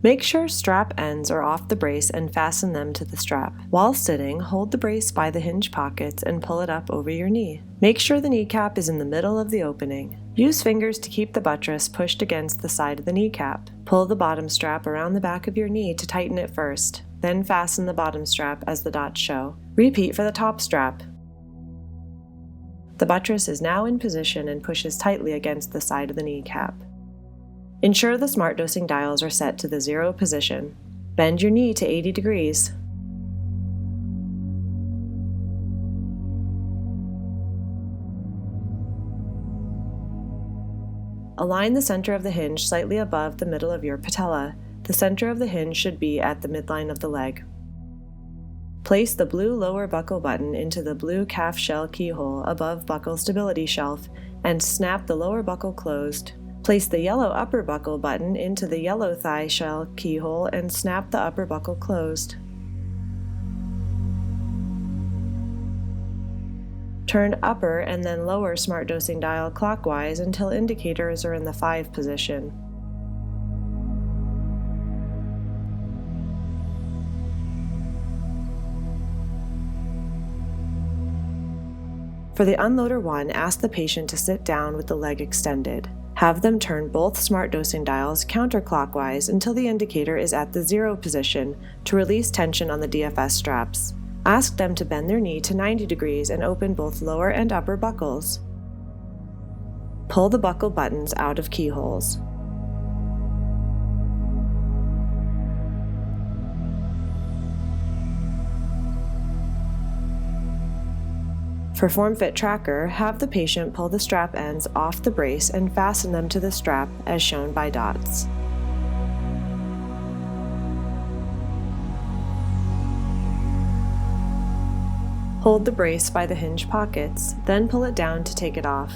Make sure strap ends are off the brace and fasten them to the strap. While sitting, hold the brace by the hinge pockets and pull it up over your knee. Make sure the kneecap is in the middle of the opening. Use fingers to keep the buttress pushed against the side of the kneecap. Pull the bottom strap around the back of your knee to tighten it first, then fasten the bottom strap as the dots show. Repeat for the top strap. The buttress is now in position and pushes tightly against the side of the kneecap. Ensure the SmartDosing dials are set to the 0 position. Bend your knee to 80 degrees. Align the center of the hinge slightly above the middle of your patella. The center of the hinge should be at the midline of the leg. Place the blue lower buckle button into the blue calf shell keyhole above buckle stability shelf and snap the lower buckle closed. Place the yellow upper buckle button into the yellow thigh shell keyhole and snap the upper buckle closed. Turn upper and then lower SmartDosing dial clockwise until indicators are in the 5 position. For the unloader 1, ask the patient to sit down with the leg extended. Have them turn both SmartDosing dials counterclockwise until the indicator is at the 0 position to release tension on the DFS straps. Ask them to bend their knee to 90 degrees and open both lower and upper buckles. Pull the buckle buttons out of keyholes. For Formfit Tracker, have the patient pull the strap ends off the brace and fasten them to the strap as shown by dots. Hold the brace by the hinge pockets, then pull it down to take it off.